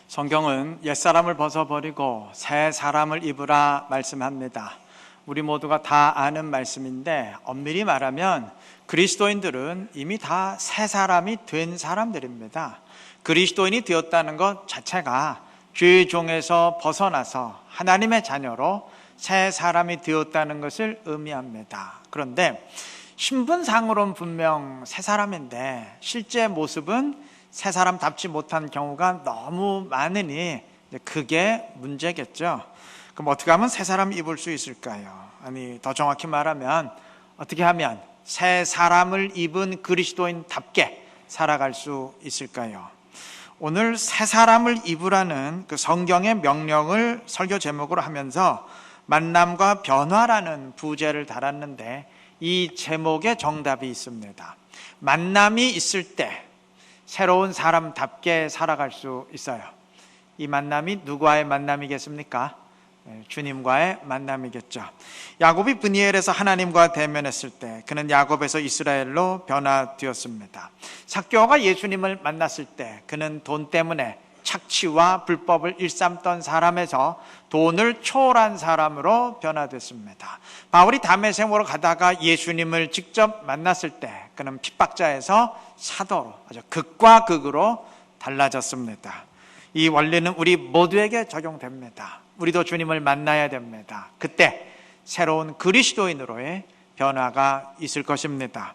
성경은 옛사람을 벗어버리고 새 사람을 입으라 말씀합니다. 우리 모두가 다 아는 말씀인데 엄밀히 말하면 그리스도인들은 이미 다 새 사람이 된 사람들입니다. 그리스도인이 되었다는 것 자체가 죄의 종에서 벗어나서 하나님의 자녀로 새 사람이 되었다는 것을 의미합니다. 그런데 신분상으로는 분명 새 사람인데 실제 모습은 새 사람답지 못한 경우가 너무 많으니 그게 문제겠죠. 그럼 어떻게 하면 새 사람 입을 수 있을까요? 아니, 더 정확히 말하면 어떻게 하면 새 사람을 입은 그리스도인답게 살아갈 수 있을까요? 오늘 새 사람을 입으라는 그 성경의 명령을 설교 제목으로 하면서 만남과 변화라는 부제를 달았는데 이 제목에 정답이 있습니다. 만남이 있을 때 새로운 사람답게 살아갈 수 있어요. 이 만남이 누구와의 만남이겠습니까? 주님과의 만남이겠죠. 야곱이 브니엘에서 하나님과 대면했을 때 그는 야곱에서 이스라엘로 변화되었습니다. 삭개오가 예수님을 만났을 때 그는 돈 때문에 착취와 불법을 일삼던 사람에서 돈을 초월한 사람으로 변화됐습니다. 바울이 다메섹으로 가다가 예수님을 직접 만났을 때 그는 핍박자에서 사도로 아주 극과 극으로 달라졌습니다. 이 원리는 우리 모두에게 적용됩니다. 우리도 주님을 만나야 됩니다. 그때 새로운 그리스도인으로의 변화가 있을 것입니다.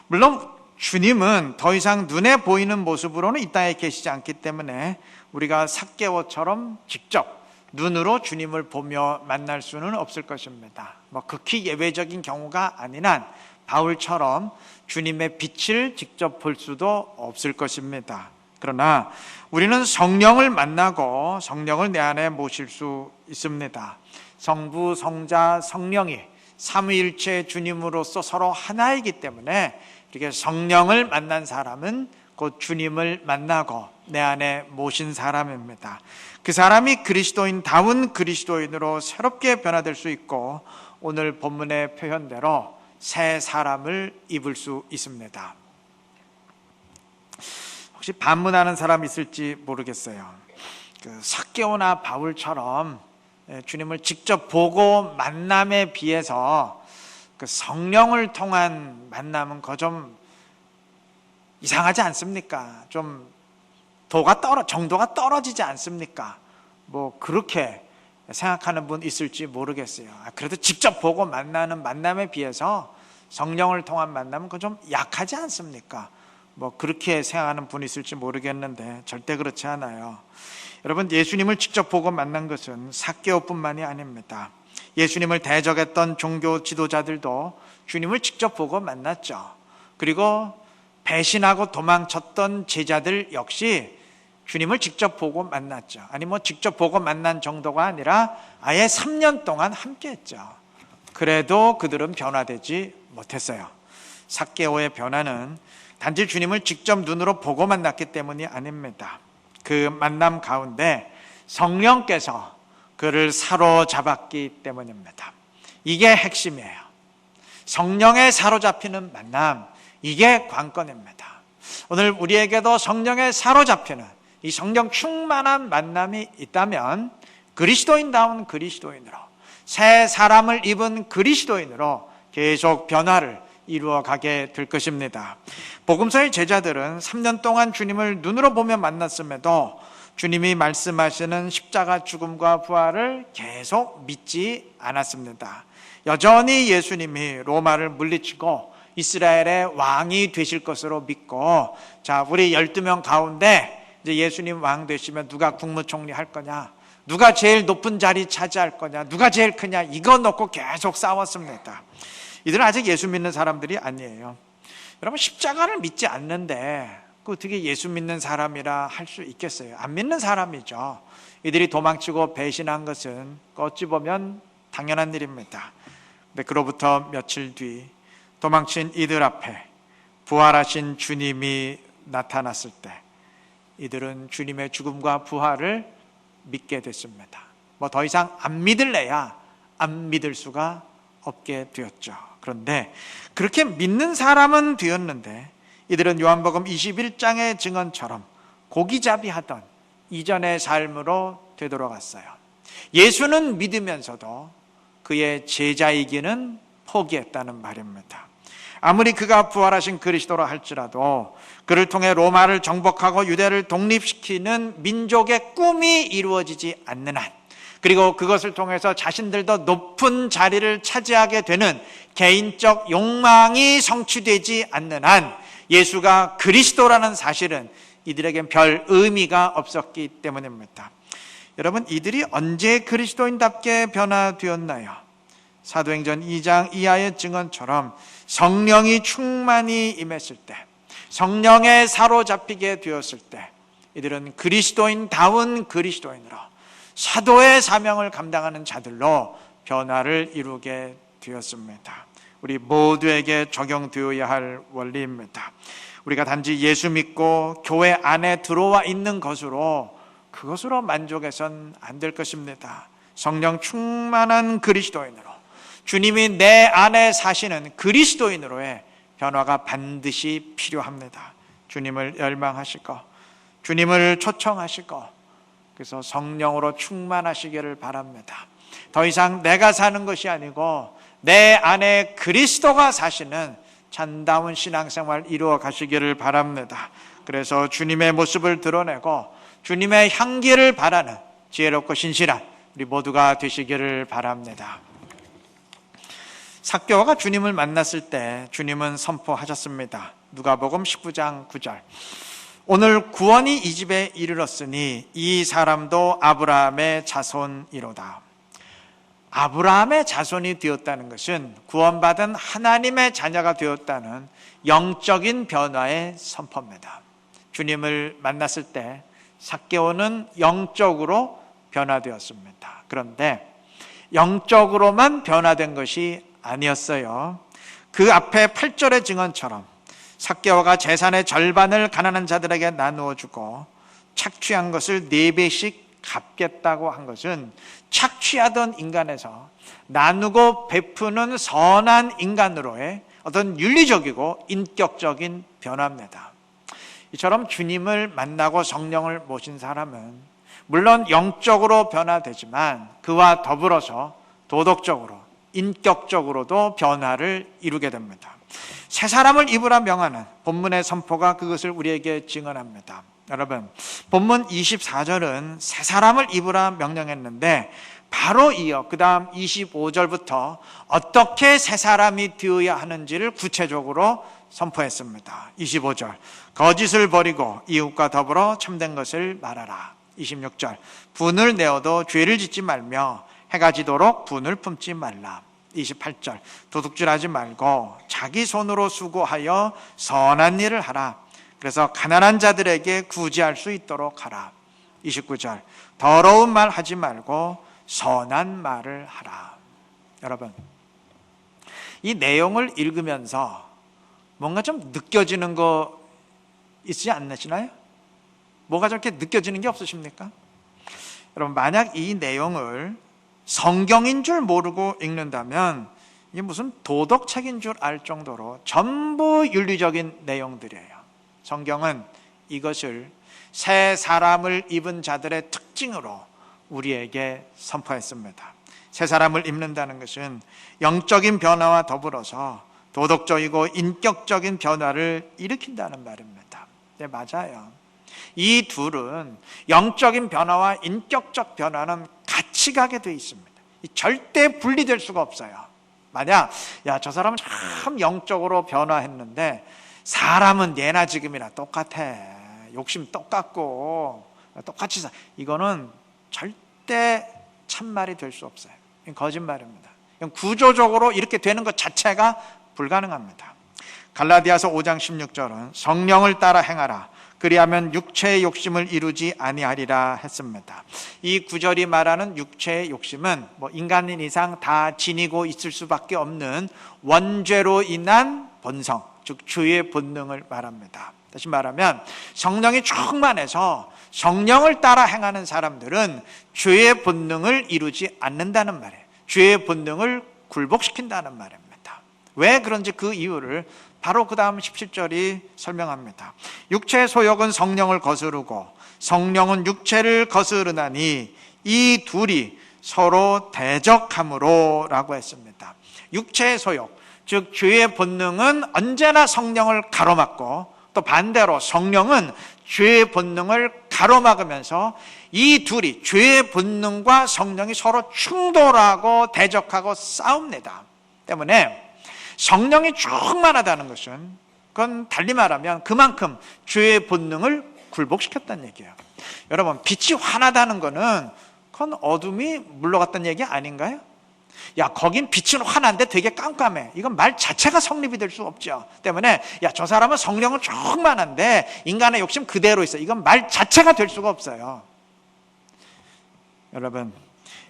물론 주님은 더 이상 눈에 보이는 모습으로는 이 땅에 계시지 않기 때문에 우리가 삭개오처럼 직접 눈으로 주님을 보며 만날 수는 없을 것입니다. 극히 예외적인 경우가 아닌 한 바울처럼 주님의 빛을 직접 볼 수도 없을 것입니다. 그러나 우리는 성령을 만나고 성령을 내 안에 모실 수 있습니다. 성부, 성자, 성령이 삼위일체 주님으로서 서로 하나이기 때문에 이렇게 성령을 만난 사람은 곧 주님을 만나고 내 안에 모신 사람입니다. 그 사람이 그리스도인다운 그리스도인으로 새롭게 변화될 수 있고 오늘 본문의 표현대로 새 사람을 입을 수 있습니다. 혹시 반문하는 사람 있을지 모르겠어요. 삭개오나 바울처럼 주님을 직접 보고 만남에 비해서 성령을 통한 만남은 좀 이상하지 않습니까? 좀 정도가 떨어지지 않습니까? 그렇게 생각하는 분 있을지 모르겠어요. 그래도 직접 보고 만나는 만남에 비해서 성령을 통한 만남은 좀 약하지 않습니까? 그렇게 생각하는 분 있을지 모르겠는데 절대 그렇지 않아요. 여러분, 예수님을 직접 보고 만난 것은 삭개오뿐만이 아닙니다. 예수님을 대적했던 종교 지도자들도 주님을 직접 보고 만났죠. 그리고 배신하고 도망쳤던 제자들 역시 주님을 직접 보고 만났죠. 아니 직접 보고 만난 정도가 아니라 아예 3년 동안 함께했죠. 그래도 그들은 변화되지 못했어요. 삭개오의 변화는 단지 주님을 직접 눈으로 보고 만났기 때문이 아닙니다. 그 만남 가운데 성령께서 그를 사로잡았기 때문입니다. 이게 핵심이에요. 성령에 사로잡히는 만남, 이게 관건입니다. 오늘 우리에게도 성령에 사로잡히는 이 성령 충만한 만남이 있다면 그리스도인다운 그리스도인으로, 새 사람을 입은 그리스도인으로 계속 변화를 이루어가게 될 것입니다. 복음서의 제자들은 3년 동안 주님을 눈으로 보며 만났음에도 주님이 말씀하시는 십자가 죽음과 부활을 계속 믿지 않았습니다. 여전히 예수님이 로마를 물리치고 이스라엘의 왕이 되실 것으로 믿고, 우리 12명 가운데 이제 예수님 왕 되시면 누가 국무총리 할 거냐, 누가 제일 높은 자리 차지할 거냐, 누가 제일 크냐, 이거 놓고 계속 싸웠습니다. 이들은 아직 예수 믿는 사람들이 아니에요. 여러분, 십자가를 믿지 않는데 어떻게 예수 믿는 사람이라 할 수 있겠어요? 안 믿는 사람이죠. 이들이 도망치고 배신한 것은 어찌 보면 당연한 일입니다. 근데 그로부터 며칠 뒤 도망친 이들 앞에 부활하신 주님이 나타났을 때 이들은 주님의 죽음과 부활을 믿게 됐습니다. 더 이상 안 믿을래야 안 믿을 수가 없게 되었죠. 그런데 그렇게 믿는 사람은 되었는데 이들은 요한복음 21장의 증언처럼 고기잡이 하던 이전의 삶으로 되돌아갔어요. 예수는 믿으면서도 그의 제자이기는 포기했다는 말입니다. 아무리 그가 부활하신 그리스도라 할지라도 그를 통해 로마를 정복하고 유대를 독립시키는 민족의 꿈이 이루어지지 않는 한, 그리고 그것을 통해서 자신들도 높은 자리를 차지하게 되는 개인적 욕망이 성취되지 않는 한 예수가 그리스도라는 사실은 이들에겐 별 의미가 없었기 때문입니다. 여러분, 이들이 언제 그리스도인답게 변화되었나요? 사도행전 2장 이하의 증언처럼 성령이 충만히 임했을 때, 성령에 사로잡히게 되었을 때 이들은 그리스도인다운 그리스도인으로 사도의 사명을 감당하는 자들로 변화를 이루게 되었습니다. 우리 모두에게 적용되어야 할 원리입니다. 우리가 단지 예수 믿고 교회 안에 들어와 있는 그것으로 만족해서는 안 될 것입니다. 성령 충만한 그리스도인으로, 주님이 내 안에 사시는 그리스도인으로의 변화가 반드시 필요합니다. 주님을 열망하시고 주님을 초청하시고 그래서 성령으로 충만하시기를 바랍니다. 더 이상 내가 사는 것이 아니고 내 안에 그리스도가 사시는 참다운 신앙생활 이루어 가시기를 바랍니다. 그래서 주님의 모습을 드러내고 주님의 향기를 바라는 지혜롭고 신실한 우리 모두가 되시기를 바랍니다. 삭개오가 주님을 만났을 때 주님은 선포하셨습니다. 누가복음 19장 9절. 오늘 구원이 이 집에 이르렀으니 이 사람도 아브라함의 자손이로다. 아브라함의 자손이 되었다는 것은 구원받은 하나님의 자녀가 되었다는 영적인 변화의 선포입니다. 주님을 만났을 때 삭개오는 영적으로 변화되었습니다. 그런데 영적으로만 변화된 것이 아니었어요. 그 앞에 8절의 증언처럼 삭개오가 재산의 절반을 가난한 자들에게 나누어 주고 착취한 것을 4배씩 갚겠다고 한 것은 착취하던 인간에서 나누고 베푸는 선한 인간으로의 어떤 윤리적이고 인격적인 변화입니다. 이처럼 주님을 만나고 성령을 모신 사람은 물론 영적으로 변화되지만 그와 더불어서 도덕적으로, 인격적으로도 변화를 이루게 됩니다. 새 사람을 입으라 명하는 본문의 선포가 그것을 우리에게 증언합니다. 여러분, 본문 24절은 새 사람을 입으라 명령했는데 바로 이어 그 다음 25절부터 어떻게 새 사람이 되어야 하는지를 구체적으로 선포했습니다. 25절, 거짓을 버리고 이웃과 더불어 참된 것을 말하라. 26절, 분을 내어도 죄를 짓지 말며 해가 지도록 분을 품지 말라. 28절, 도둑질하지 말고 자기 손으로 수고하여 선한 일을 하라. 그래서 가난한 자들에게 구제할 수 있도록 하라. 29절, 더러운 말 하지 말고 선한 말을 하라. 여러분, 이 내용을 읽으면서 뭔가 좀 느껴지는 거 있지 않으시나요? 뭐가 저렇게 느껴지는 게 없으십니까? 여러분, 만약 이 내용을 성경인 줄 모르고 읽는다면 이게 무슨 도덕책인 줄 알 정도로 전부 윤리적인 내용들이에요. 성경은 이것을 새 사람을 입은 자들의 특징으로 우리에게 선포했습니다. 새 사람을 입는다는 것은 영적인 변화와 더불어서 도덕적이고 인격적인 변화를 일으킨다는 말입니다. 네, 맞아요. 이 둘은 영적인 변화와 인격적 변화는 같이 가게 되어 있습니다. 절대 분리될 수가 없어요. 만약 저 사람은 참 영적으로 변화했는데 사람은 예나 지금이나 똑같아, 욕심 똑같고 똑같이 이거는 절대 참말이 될 수 없어요. 이건 거짓말입니다. 이건 구조적으로 이렇게 되는 것 자체가 불가능합니다. 갈라디아서 5장 16절은 성령을 따라 행하라. 그리하면 육체의 욕심을 이루지 아니하리라 했습니다. 이 구절이 말하는 육체의 욕심은 인간인 이상 다 지니고 있을 수밖에 없는 원죄로 인한 본성, 즉 죄의 본능을 말합니다. 다시 말하면 성령이 충만해서 성령을 따라 행하는 사람들은 죄의 본능을 이루지 않는다는 말이에요. 죄의 본능을 굴복시킨다는 말입니다. 왜 그런지 그 이유를 바로 그 다음 17절이 설명합니다. 육체의 소욕은 성령을 거스르고 성령은 육체를 거스르나니 이 둘이 서로 대적함으로 라고 했습니다. 육체의 소욕, 즉 죄의 본능은 언제나 성령을 가로막고, 또 반대로 성령은 죄의 본능을 가로막으면서 이 둘이, 죄의 본능과 성령이 서로 충돌하고 대적하고 싸웁니다. 때문에 성령이 충만하다는 것은, 그건 달리 말하면 그만큼 죄의 본능을 굴복시켰다는 얘기예요. 여러분, 빛이 환하다는 거는 그건 어둠이 물러갔다는 얘기 아닌가요? 야, 거긴 빛은 환한데 되게 깜깜해. 이건 말 자체가 성립이 될 수 없죠. 때문에 야, 저 사람은 성령은 충만한데 인간의 욕심 그대로 있어. 이건 말 자체가 될 수가 없어요. 여러분,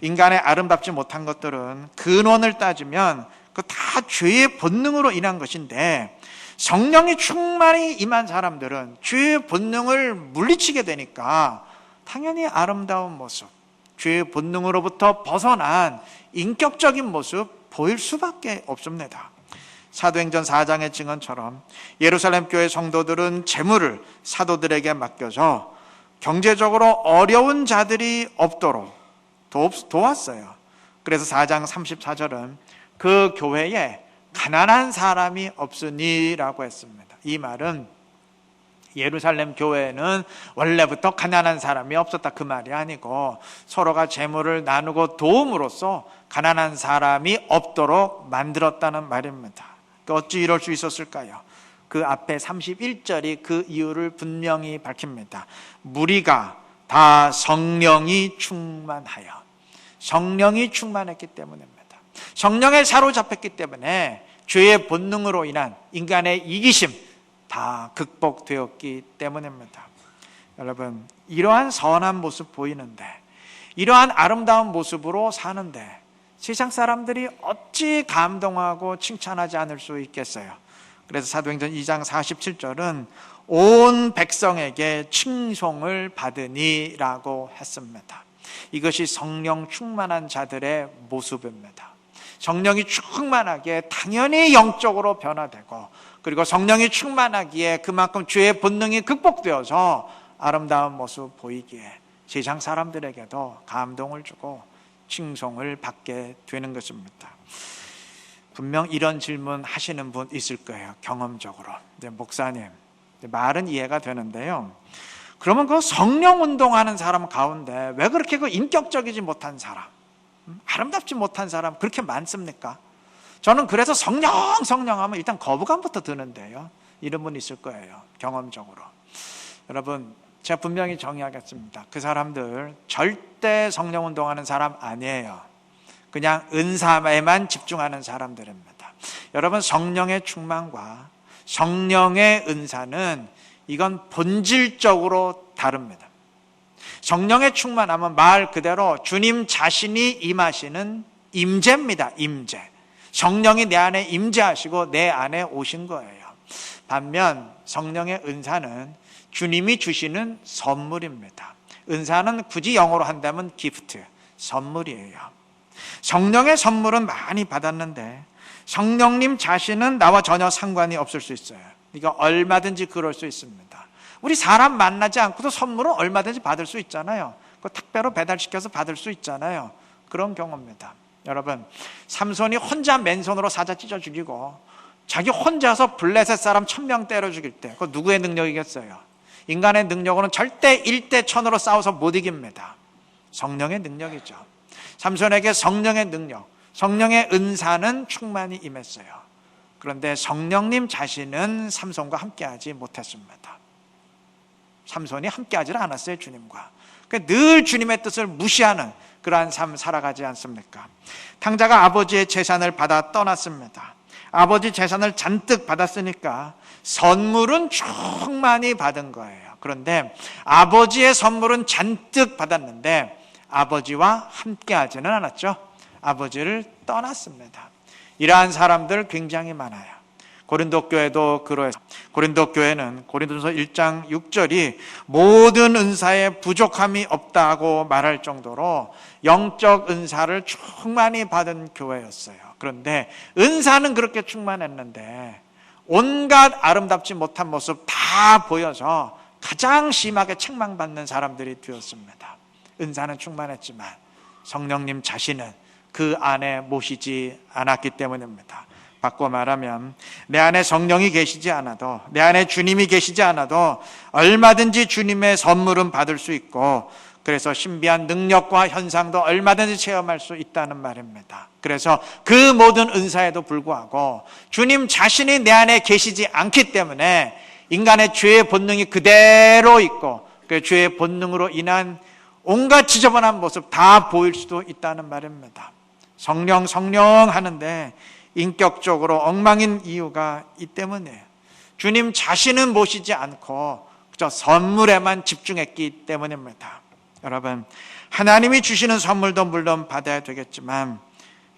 인간의 아름답지 못한 것들은 근원을 따지면 그 다 죄의 본능으로 인한 것인데, 성령이 충만히 임한 사람들은 죄의 본능을 물리치게 되니까 당연히 아름다운 모습, 죄의 본능으로부터 벗어난 인격적인 모습 보일 수밖에 없습니다. 사도행전 4장의 증언처럼 예루살렘 교회 성도들은 재물을 사도들에게 맡겨서 경제적으로 어려운 자들이 없도록 도왔어요. 그래서 4장 34절은 그 교회에 가난한 사람이 없으니 라고 했습니다. 이 말은 예루살렘 교회는 원래부터 가난한 사람이 없었다 그 말이 아니고, 서로가 재물을 나누고 도움으로써 가난한 사람이 없도록 만들었다는 말입니다. 어찌 이럴 수 있었을까요? 그 앞에 31절이 그 이유를 분명히 밝힙니다. 무리가 다 성령이 충만하여, 성령이 충만했기 때문입니다. 성령에 사로잡혔기 때문에 죄의 본능으로 인한 인간의 이기심 다 극복되었기 때문입니다. 여러분, 이러한 선한 모습 보이는데, 이러한 아름다운 모습으로 사는데 세상 사람들이 어찌 감동하고 칭찬하지 않을 수 있겠어요? 그래서 사도행전 2장 47절은 온 백성에게 칭송을 받으니 라고 했습니다. 이것이 성령 충만한 자들의 모습입니다. 성령이 충만하게 당연히 영적으로 변화되고, 그리고 성령이 충만하기에 그만큼 죄의 본능이 극복되어서 아름다운 모습 보이기에 세상 사람들에게도 감동을 주고 칭송을 받게 되는 것입니다. 분명 이런 질문 하시는 분 있을 거예요. 경험적으로. 목사님, 말은 이해가 되는데요, 그러면 그 성령 운동하는 사람 가운데 왜 그렇게 그 인격적이지 못한 사람, 아름답지 못한 사람 그렇게 많습니까? 저는 그래서 성령 하면 일단 거부감부터 드는데요. 이런 분 있을 거예요. 경험적으로. 여러분, 제가 분명히 정의하겠습니다. 그 사람들 절대 성령 운동하는 사람 아니에요. 그냥 은사에만 집중하는 사람들입니다. 여러분, 성령의 충만과 성령의 은사는 이건 본질적으로 다릅니다. 성령의 충만함은 말 그대로 주님 자신이 임하시는 임재입니다. 임재. 성령이 내 안에 임재하시고 내 안에 오신 거예요. 반면 성령의 은사는 주님이 주시는 선물입니다. 은사는 굳이 영어로 한다면 기프트, 선물이에요. 성령의 선물은 많이 받았는데 성령님 자신은 나와 전혀 상관이 없을 수 있어요. 이거 얼마든지 그럴 수 있습니다. 우리 사람 만나지 않고도 선물은 얼마든지 받을 수 있잖아요. 그 택배로 배달시켜서 받을 수 있잖아요. 그런 경우입니다. 여러분, 삼손이 혼자 맨손으로 사자 찢어 죽이고 자기 혼자서 블레셋 사람 1000명 때려 죽일 때, 그거 누구의 능력이겠어요? 인간의 능력으로는 절대 1대 1000으로 싸워서 못 이깁니다. 성령의 능력이죠. 삼손에게 성령의 능력, 성령의 은사는 충만히 임했어요. 그런데 성령님 자신은 삼손과 함께하지 못했습니다. 삼손이 함께하지 않았어요, 주님과. 늘 주님의 뜻을 무시하는 그러한 삶 살아가지 않습니까? 탕자가 아버지의 재산을 받아 떠났습니다. 아버지 재산을 잔뜩 받았으니까 선물은 충만히 받은 거예요. 그런데 아버지의 선물은 잔뜩 받았는데 아버지와 함께하지는 않았죠. 아버지를 떠났습니다. 이러한 사람들 굉장히 많아요. 고린도 교회도 그러해요. 고린도 교회는 고린도전서 1장 6절이 모든 은사에 부족함이 없다고 말할 정도로 영적 은사를 충만히 받은 교회였어요. 그런데 은사는 그렇게 충만했는데 온갖 아름답지 못한 모습 다 보여서 가장 심하게 책망받는 사람들이 되었습니다. 은사는 충만했지만 성령님 자신은 그 안에 모시지 않았기 때문입니다. 바꿔 말하면 내 안에 성령이 계시지 않아도, 내 안에 주님이 계시지 않아도 얼마든지 주님의 선물은 받을 수 있고, 그래서 신비한 능력과 현상도 얼마든지 체험할 수 있다는 말입니다. 그래서 그 모든 은사에도 불구하고 주님 자신이 내 안에 계시지 않기 때문에 인간의 죄의 본능이 그대로 있고, 그 죄의 본능으로 인한 온갖 지저분한 모습 다 보일 수도 있다는 말입니다. 성령 하는데 인격적으로 엉망인 이유가 이 때문이에요. 주님 자신은 모시지 않고 그저 선물에만 집중했기 때문입니다. 여러분, 하나님이 주시는 선물도 물론 받아야 되겠지만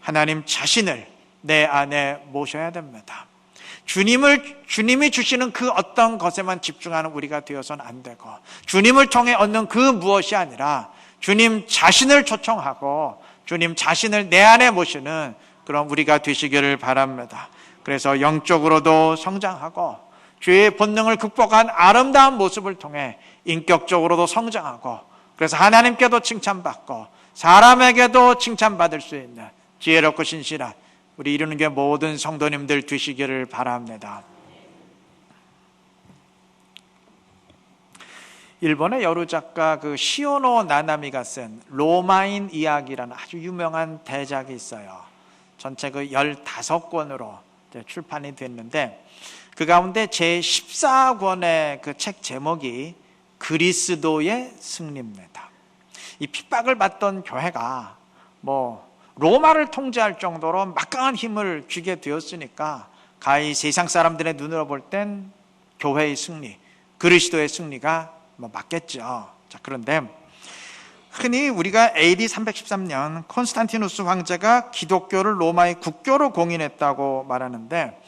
하나님 자신을 내 안에 모셔야 됩니다. 주님이 주시는 그 어떤 것에만 집중하는 우리가 되어서는 안 되고, 주님을 통해 얻는 그 무엇이 아니라 주님 자신을 초청하고 주님 자신을 내 안에 모시는 그런 우리가 되시기를 바랍니다. 그래서 영적으로도 성장하고 죄의 본능을 극복한 아름다운 모습을 통해 인격적으로도 성장하고, 그래서 하나님께도 칭찬받고 사람에게도 칭찬받을 수 있는 지혜롭고 신실한 우리 이루는 게 모든 성도님들 되시기를 바랍니다. 일본의 여류 작가 시오노 나나미가 쓴 로마인 이야기라는 아주 유명한 대작이 있어요. 전체 15권으로 출판이 됐는데, 그 가운데 제14권의 그 책 제목이 그리스도의 승리입니다. 이 핍박을 받던 교회가 로마를 통제할 정도로 막강한 힘을 쥐게 되었으니까 가히 세상 사람들의 눈으로 볼 땐 교회의 승리, 그리스도의 승리가 맞겠죠. 자, 그런데 흔히 우리가 AD 313년 콘스탄티누스 황제가 기독교를 로마의 국교로 공인했다고 말하는데,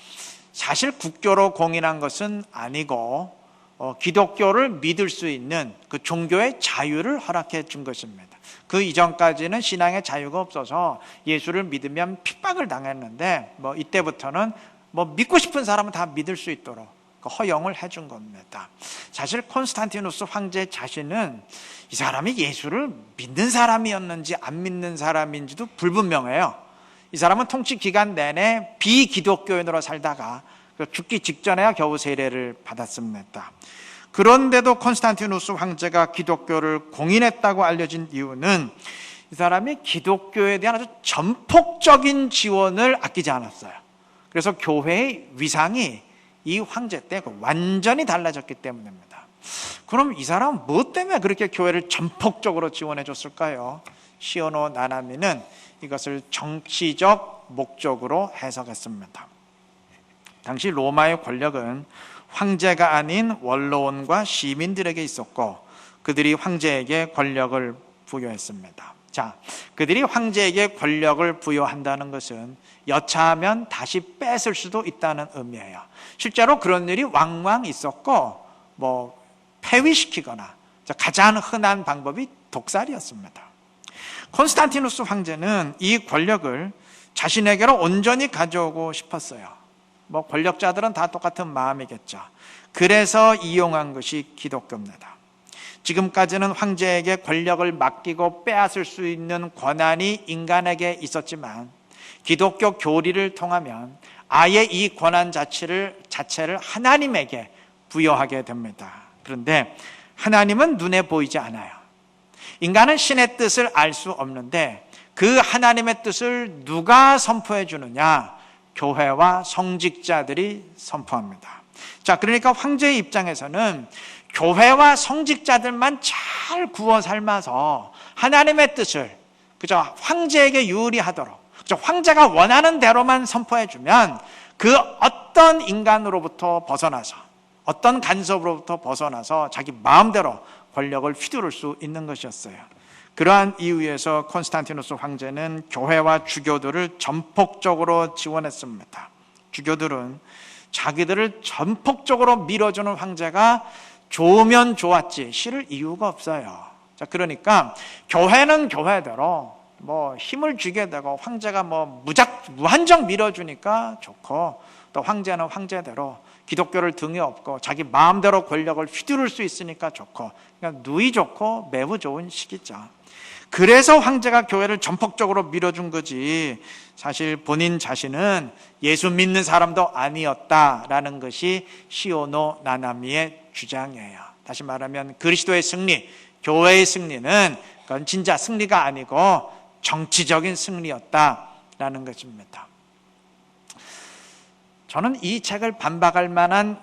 사실 국교로 공인한 것은 아니고 기독교를 믿을 수 있는 그 종교의 자유를 허락해 준 것입니다. 그 이전까지는 신앙의 자유가 없어서 예수를 믿으면 핍박을 당했는데, 이때부터는 믿고 싶은 사람은 다 믿을 수 있도록 허용을 해준 겁니다. 사실 콘스탄티누스 황제 자신은 이 사람이 예수를 믿는 사람이었는지 안 믿는 사람인지도 불분명해요. 이 사람은 통치 기간 내내 비기독교인으로 살다가 죽기 직전에야 겨우 세례를 받았습니다. 그런데도 콘스탄티누스 황제가 기독교를 공인했다고 알려진 이유는 이 사람이 기독교에 대한 아주 전폭적인 지원을 아끼지 않았어요. 그래서 교회의 위상이 이 황제 때 완전히 달라졌기 때문입니다. 그럼 이 사람은 무엇 때문에 그렇게 교회를 전폭적으로 지원해 줬을까요? 시오노 나나미는 이것을 정치적 목적으로 해석했습니다. 당시 로마의 권력은 황제가 아닌 원로원과 시민들에게 있었고, 그들이 황제에게 권력을 부여했습니다. 자, 그들이 황제에게 권력을 부여한다는 것은 여차하면 다시 뺏을 수도 있다는 의미예요. 실제로 그런 일이 왕왕 있었고, 폐위시키거나 가장 흔한 방법이 독살이었습니다. 콘스탄티누스 황제는 이 권력을 자신에게로 온전히 가져오고 싶었어요. 권력자들은 다 똑같은 마음이겠죠. 그래서 이용한 것이 기독교입니다. 지금까지는 황제에게 권력을 맡기고 빼앗을 수 있는 권한이 인간에게 있었지만, 기독교 교리를 통하면 아예 이 권한 자체를 하나님에게 부여하게 됩니다. 그런데 하나님은 눈에 보이지 않아요. 인간은 신의 뜻을 알 수 없는데 그 하나님의 뜻을 누가 선포해 주느냐? 교회와 성직자들이 선포합니다. 자, 그러니까 황제의 입장에서는 교회와 성직자들만 잘 구워 삶아서 하나님의 뜻을 그저 황제에게 유리하도록, 그저 황제가 원하는 대로만 선포해 주면 그 어떤 인간으로부터 벗어나서, 어떤 간섭으로부터 벗어나서 자기 마음대로 권력을 휘두를 수 있는 것이었어요. 그러한 이유에서 콘스탄티누스 황제는 교회와 주교들을 전폭적으로 지원했습니다. 주교들은 자기들을 전폭적으로 밀어주는 황제가 좋으면 좋았지 싫을 이유가 없어요. 자, 그러니까 교회는 교회대로 힘을 주게 되고 황제가 무한정 밀어주니까 좋고, 또 황제는 황제대로 기독교를 등에 업고 자기 마음대로 권력을 휘두를 수 있으니까 좋고, 그러니까 누이 좋고 매우 좋은 시기죠. 그래서 황제가 교회를 전폭적으로 밀어준 거지, 사실 본인 자신은 예수 믿는 사람도 아니었다라는 것이 시오노 나나미의 주장이에요. 다시 말하면 그리스도의 승리, 교회의 승리는 그건 진짜 승리가 아니고 정치적인 승리였다라는 것입니다. 저는 이 책을 반박할 만한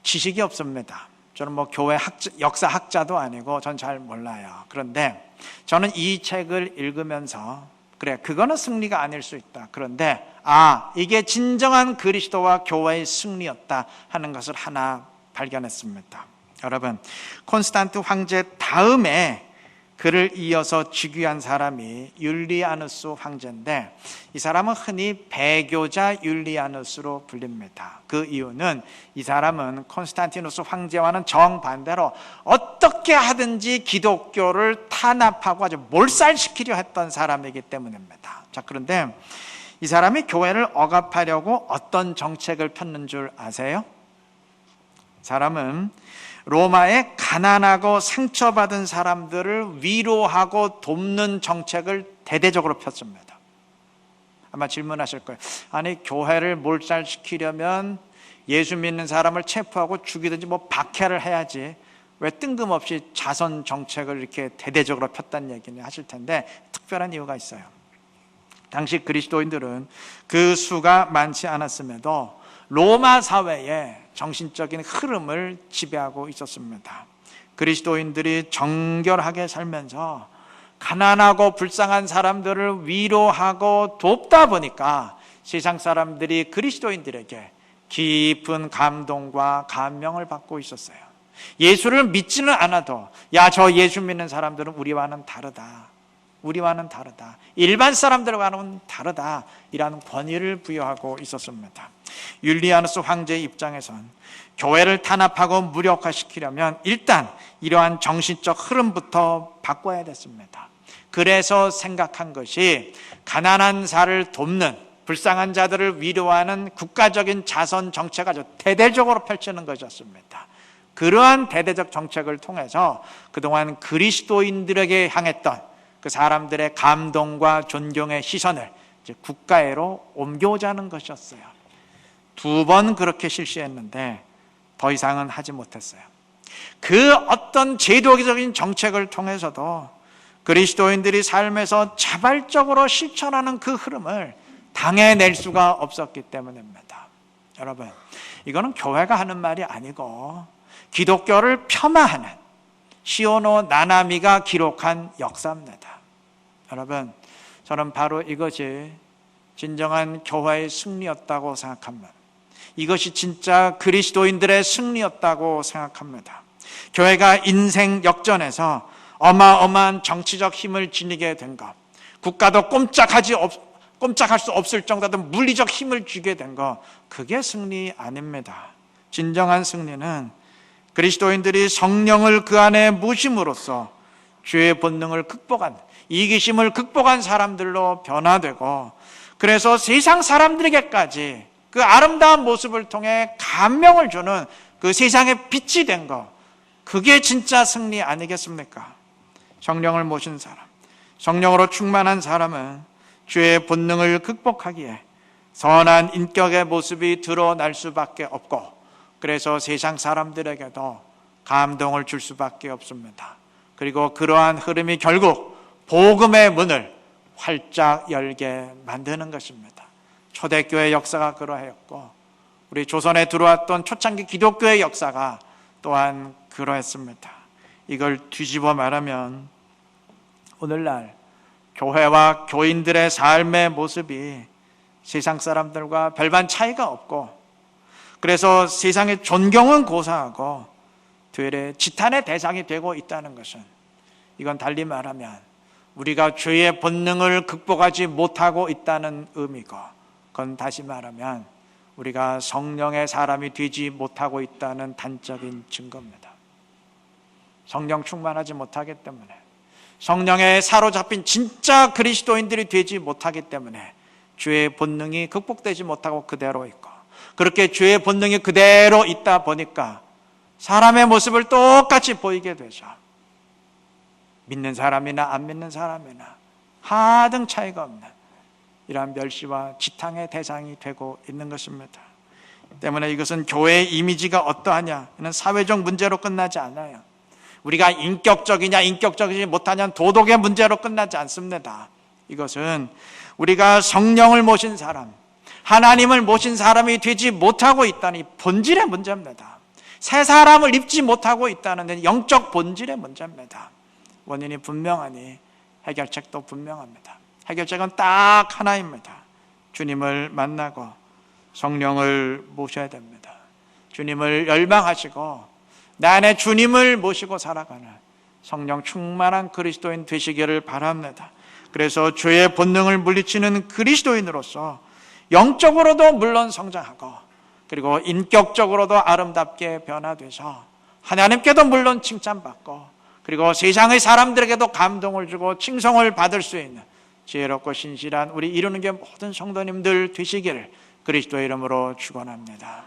지식이 없습니다. 저는 교회 역사학자도 아니고 전 잘 몰라요. 그런데 저는 이 책을 읽으면서 그래, 그거는 승리가 아닐 수 있다. 그런데 이게 진정한 그리스도와 교회의 승리였다 하는 것을 하나 발견했습니다. 여러분, 콘스탄트 황제 다음에 그를 이어서 즉위한 사람이 율리아누스 황제인데, 이 사람은 흔히 배교자 율리아누스로 불립니다. 그 이유는 이 사람은 콘스탄티누스 황제와는 정반대로 어떻게 하든지 기독교를 탄압하고 아주 몰살시키려 했던 사람이기 때문입니다. 자, 그런데 이 사람이 교회를 억압하려고 어떤 정책을 폈는 줄 아세요? 사람은 로마의 가난하고 상처받은 사람들을 위로하고 돕는 정책을 대대적으로 폈습니다. 아마 질문하실 거예요. 아니, 교회를 몰살시키려면 예수 믿는 사람을 체포하고 죽이든지 박해를 해야지, 왜 뜬금없이 자선 정책을 이렇게 대대적으로 폈다는 얘기는 하실 텐데, 특별한 이유가 있어요. 당시 그리스도인들은 그 수가 많지 않았음에도 로마 사회에 정신적인 흐름을 지배하고 있었습니다. 그리스도인들이 정결하게 살면서 가난하고 불쌍한 사람들을 위로하고 돕다 보니까 세상 사람들이 그리스도인들에게 깊은 감동과 감명을 받고 있었어요. 예수를 믿지는 않아도, 저 예수 믿는 사람들은 우리와는 다르다, 일반 사람들과는 다르다, 이라는 권위를 부여하고 있었습니다. 율리아누스 황제의 입장에선 교회를 탄압하고 무력화시키려면 일단 이러한 정신적 흐름부터 바꿔야 됐습니다. 그래서 생각한 것이 가난한 자를 돕는, 불쌍한 자들을 위로하는 국가적인 자선 정책을 아주 대대적으로 펼치는 것이었습니다. 그러한 대대적 정책을 통해서 그동안 그리스도인들에게 향했던 그 사람들의 감동과 존경의 시선을 이제 국가애로 옮겨오자는 것이었어요. 2번 그렇게 실시했는데 더 이상은 하지 못했어요. 그 어떤 제도적인 정책을 통해서도 그리스도인들이 삶에서 자발적으로 실천하는 그 흐름을 당해낼 수가 없었기 때문입니다. 여러분, 이거는 교회가 하는 말이 아니고 기독교를 폄하하는 시오노 나나미가 기록한 역사입니다. 여러분, 저는 바로 이것이 진정한 교회의 승리였다고 생각합니다. 이것이 진짜 그리스도인들의 승리였다고 생각합니다. 교회가 인생 역전에서 어마어마한 정치적 힘을 지니게 된 것, 국가도 꼼짝할 수 없을 정도로 물리적 힘을 쥐게 된 것, 그게 승리 아닙니다. 진정한 승리는 그리스도인들이 성령을 그 안에 모심으로써 죄의 본능을 극복한, 이기심을 극복한 사람들로 변화되고, 그래서 세상 사람들에게까지 그 아름다운 모습을 통해 감명을 주는 그 세상의 빛이 된 것, 그게 진짜 승리 아니겠습니까? 성령을 모신 사람, 성령으로 충만한 사람은 죄의 본능을 극복하기에 선한 인격의 모습이 드러날 수밖에 없고, 그래서 세상 사람들에게도 감동을 줄 수밖에 없습니다. 그리고 그러한 흐름이 결국 복음의 문을 활짝 열게 만드는 것입니다. 초대교회 역사가 그러했고, 우리 조선에 들어왔던 초창기 기독교의 역사가 또한 그러했습니다. 이걸 뒤집어 말하면 오늘날 교회와 교인들의 삶의 모습이 세상 사람들과 별반 차이가 없고, 그래서 세상의 존경은 고사하고 되레 지탄의 대상이 되고 있다는 것은, 이건 달리 말하면 우리가 죄의 본능을 극복하지 못하고 있다는 의미고, 그건 다시 말하면 우리가 성령의 사람이 되지 못하고 있다는 단적인 증거입니다. 성령 충만하지 못하기 때문에, 성령에 사로잡힌 진짜 그리스도인들이 되지 못하기 때문에 죄의 본능이 극복되지 못하고 그대로 있고, 그렇게 죄의 본능이 그대로 있다 보니까 사람의 모습을 똑같이 보이게 되죠. 믿는 사람이나 안 믿는 사람이나 하등 차이가 없는 이러한 멸시와 지탕의 대상이 되고 있는 것입니다. 때문에 이것은 교회의 이미지가 어떠하냐, 이는 사회적 문제로 끝나지 않아요. 우리가 인격적이냐 인격적이지 못하냐는 도덕의 문제로 끝나지 않습니다. 이것은 우리가 성령을 모신 사람, 하나님을 모신 사람이 되지 못하고 있다는 본질의 문제입니다. 새 사람을 입지 못하고 있다는 영적 본질의 문제입니다. 원인이 분명하니 해결책도 분명합니다. 해결책은 딱 하나입니다. 주님을 만나고 성령을 모셔야 됩니다. 주님을 열망하시고 내 안에 주님을 모시고 살아가는 성령 충만한 그리스도인 되시기를 바랍니다. 그래서 죄의 본능을 물리치는 그리스도인으로서 영적으로도 물론 성장하고 그리고 인격적으로도 아름답게 변화돼서 하나님께도 물론 칭찬받고 그리고 세상의 사람들에게도 감동을 주고 칭송을 받을 수 있는 지혜롭고 신실한 우리 이루는 게 모든 성도님들 되시기를 그리스도의 이름으로 축원합니다.